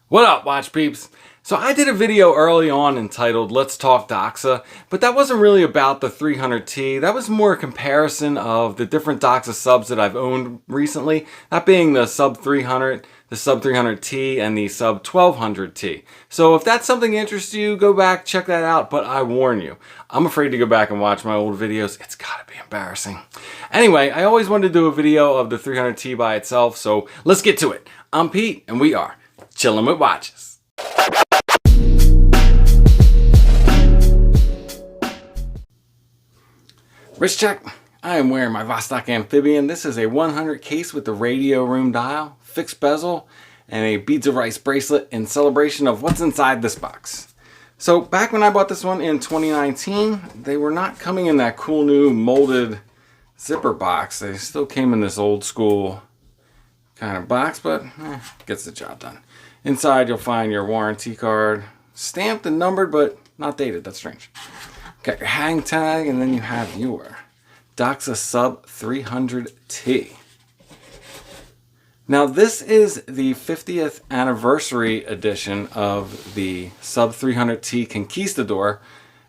What up, watch peeps? So I did a video early on entitled Let's Talk Doxa, but that wasn't really about the 300T. That was more a comparison of the different Doxa subs that I've owned recently, that being the sub 300, the sub 300T, and the sub 1200T. So if that's something that interests you, go back, check that out, but I warn you, I'm afraid to go back and watch my old videos. It's gotta be embarrassing. Anyway, I always wanted to do a video of the 300T by itself, so let's get to it. I'm Pete, and we are Chillin' with Watches. Wrist check. I am wearing my Vostok Amphibian. This is a 100 case with the radio room dial, fixed bezel, and a beads of rice bracelet in celebration of what's inside this box. So back when I bought this one in 2019, they were not coming in that cool new molded zipper box. They still came in this old school kind of box, but gets the job done. Inside you'll find your warranty card, stamped and numbered, but not dated. That's strange. Got your hang tag, and then you have your Doxa Sub 300T. Now this is the 50th anniversary edition of the Sub 300T Conquistador.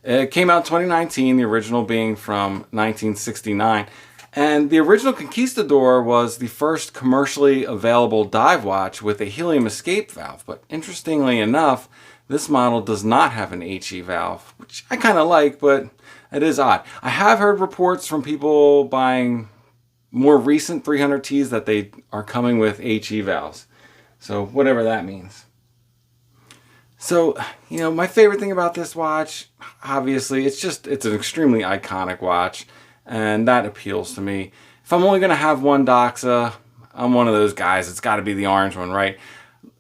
It came out in 2019, the original being from 1969. And the original Conquistador was the first commercially available dive watch with a helium escape valve. But interestingly enough, this model does not have an HE valve, which I kind of like, but it is odd. I have heard reports from people buying more recent 300Ts that they are coming with HE valves. So whatever that means. So, you know, my favorite thing about this watch, obviously, it's an extremely iconic watch. And that appeals to me. If I'm only going to have one Doxa, I'm one of those guys. It's got to be the orange one, right?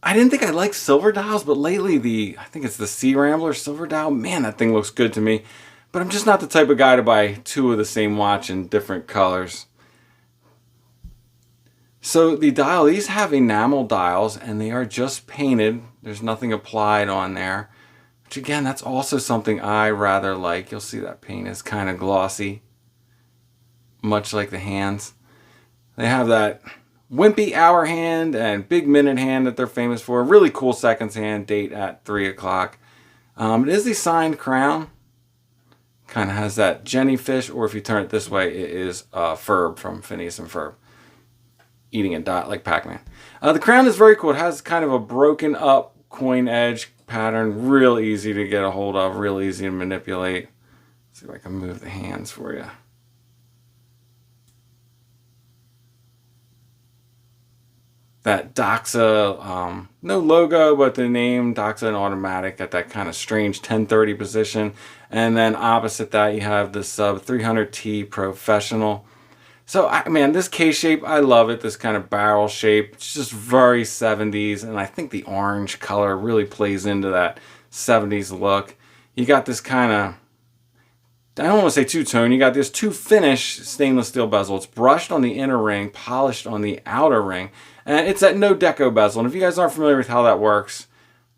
I didn't think I liked silver dials, but lately I think it's the Sea Rambler silver dial. Man, that thing looks good to me. But I'm just not the type of guy to buy two of the same watch in different colors. So the dial, these have enamel dials and they are just painted. There's nothing applied on there. Which again, that's also something I rather like. You'll see that paint is kind of glossy, much like the hands. They have that wimpy hour hand and big minute hand that they're famous for. Really cool seconds hand, date at 3 o'clock. It is the signed crown. Kind of has that Jennyfish, or if you turn it this way, it is Ferb from Phineas and Ferb. Eating a dot like Pac-Man. The crown is very cool. It has kind of a broken up coin edge pattern. Real easy to get a hold of. Real easy to manipulate. Let's see if I can move the hands for you. That Doxa, no logo, but the name Doxa and automatic at that kind of strange 1030 position. And then opposite that, you have the Sub 300T Professional. So, man, this case shape, I love it. This kind of barrel shape. It's just very 70s. And I think the orange color really plays into that 70s look. You got this kind of, I don't want to say two-tone. You got this two-finish stainless steel bezel. It's brushed on the inner ring, polished on the outer ring. And it's that no deco bezel. And if you guys aren't familiar with how that works,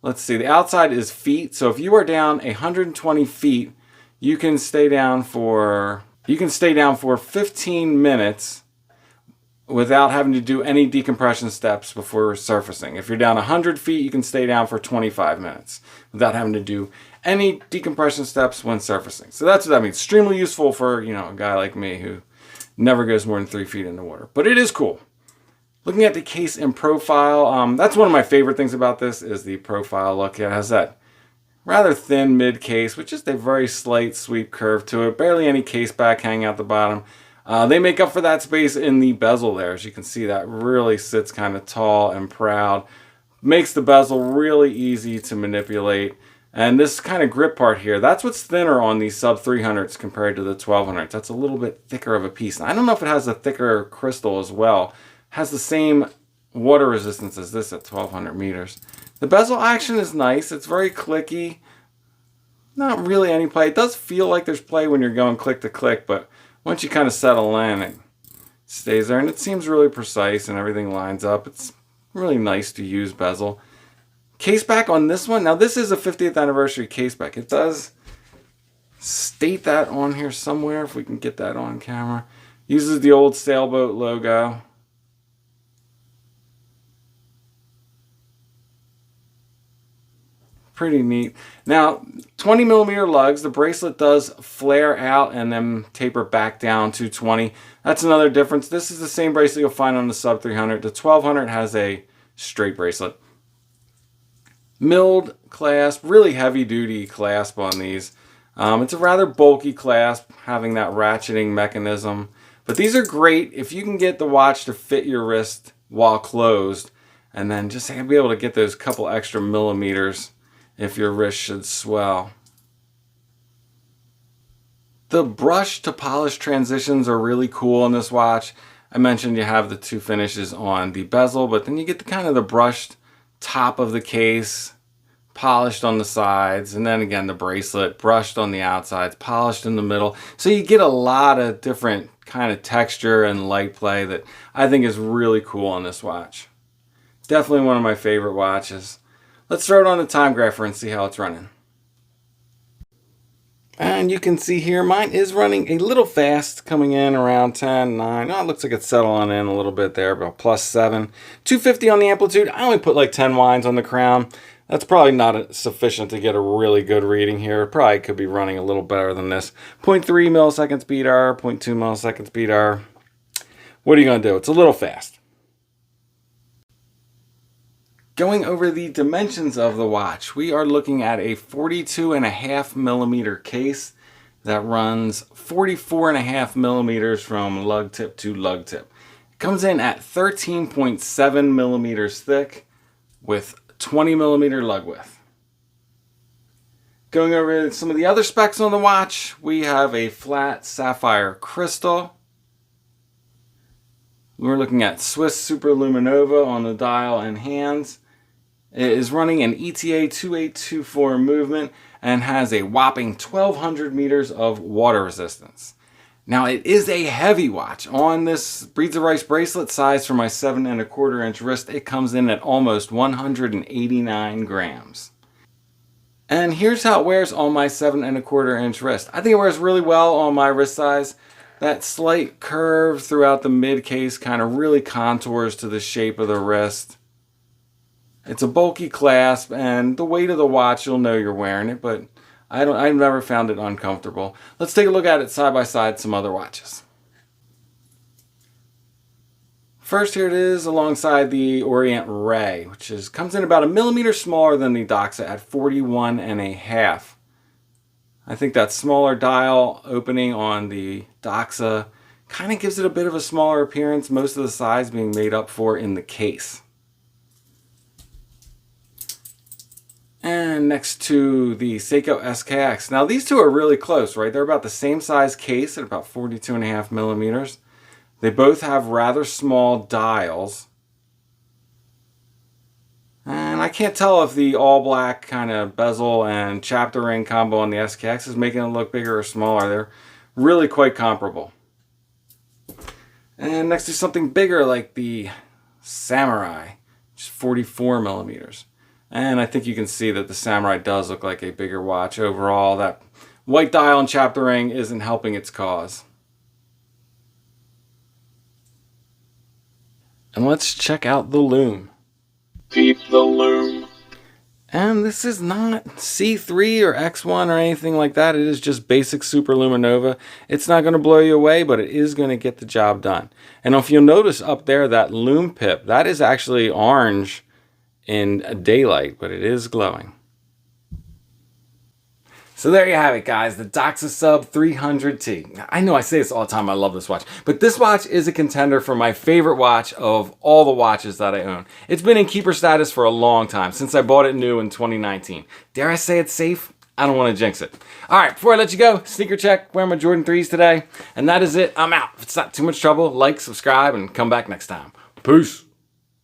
let's see. The outside is feet. So if you are down 120 feet, you can stay down for 15 minutes without having to do any decompression steps before surfacing. If you're down 100 feet, you can stay down for 25 minutes without having to do any decompression steps when surfacing. So that's what that means. Extremely useful for, you know, a guy like me who never goes more than 3 feet in the water. But it is cool. Looking at the case in profile, that's one of my favorite things about this is the profile look. It has that rather thin mid case with just a very slight sweep curve to it. Barely any case back hanging out the bottom. They make up for that space in the bezel there. As you can see, that really sits kind of tall and proud. Makes the bezel really easy to manipulate. And this kind of grip part here, that's what's thinner on these sub 300s compared to the 1200s. That's a little bit thicker of a piece. I don't know if it has a thicker crystal as well. It has the same water resistance as this at 1200 meters. The bezel action is nice. It's very clicky. Not really any play. It does feel like there's play when you're going click to click, but once you kind of settle in, it stays there. And it seems really precise and everything lines up. It's really nice to use bezel. Case back on this one. Now this is a 50th anniversary case back. It does state that on here somewhere if we can get that on camera. Uses the old sailboat logo. Pretty neat. Now, 20 millimeter lugs, the bracelet does flare out and then taper back down to 20. That's another difference. This is the same bracelet you'll find on the sub 300. The 1200 has a straight bracelet. Milled clasp, really heavy duty clasp on these. It's a rather bulky clasp, having that ratcheting mechanism. But these are great if you can get the watch to fit your wrist while closed, and then just be able to get those couple extra millimeters if your wrist should swell. The brush to polish transitions are really cool on this watch. I mentioned you have the two finishes on the bezel, but then you get the kind of the brushed top of the case, polished on the sides, and then again the bracelet brushed on the outsides, polished in the middle. So you get a lot of different kind of texture and light play that I think is really cool on this watch. Definitely one of my favorite watches. Let's throw it on the time grapher and see how it's running. And you can see here mine is running a little fast, coming in around 10, 9. Oh, it looks like it's settling in a little bit there, about +7. 250 on the amplitude. I only put like 10 winds on the crown. That's probably not sufficient to get a really good reading here. It probably could be running a little better than this. 0.3 milliseconds beat hour, 0.2 milliseconds beat hour. What are you going to do? It's a little fast. Going over the dimensions of the watch, we are looking at a 42.5 millimeter case that runs 44.5 millimeters from lug tip to lug tip. It comes in at 13.7 millimeters thick with 20 millimeter lug width. Going over some of the other specs on the watch, we have a flat sapphire crystal. We're looking at Swiss Superluminova on the dial and hands. It is running an ETA 2824 movement and has a whopping 1200 meters of water resistance. Now it is a heavy watch. On this Breeds of Rice bracelet size for my 7¼ inch wrist, it comes in at almost 189 grams. And here's how it wears on my 7¼ inch wrist. I think it wears really well on my wrist size. That slight curve throughout the mid case kind of really contours to the shape of the wrist. It's a bulky clasp, and the weight of the watch, you'll know you're wearing it, but I've never found it uncomfortable. Let's take a look at it side by side some other watches. First, here it is alongside the Orient Ray, which comes in about a millimeter smaller than the Doxa at 41.5. I think that smaller dial opening on the Doxa kind of gives it a bit of a smaller appearance, most of the size being made up for in the case. And next to the Seiko SKX. Now these two are really close, right? They're about the same size case at about 42.5 millimeters. They both have rather small dials. And I can't tell if the all black kind of bezel and chapter ring combo on the SKX is making it look bigger or smaller. They're really quite comparable. And next to something bigger like the Samurai, which is 44 millimeters. And I think you can see that the Samurai does look like a bigger watch overall. That white dial and chapter ring isn't helping its cause. And let's check out the Loom. Peep the Loom. And this is not C3 or X1 or anything like that. It is just basic Superluminova. It's not going to blow you away, but it is going to get the job done. And if you'll notice up there, that Loom pip, that is actually orange in daylight, but it is glowing. So there you have it, guys, the Doxa Sub 300T. I know I say this all the time, I love this watch, but this watch is a contender for my favorite watch of all the watches that I own. It's been in keeper status for a long time, since I bought it new in 2019. Dare I say it's safe? I don't want to jinx it. All right, before I let you go, sneaker check, wearing my Jordan 3s today, and that is it. I'm out. If it's not too much trouble, like, subscribe, and come back next time. Peace.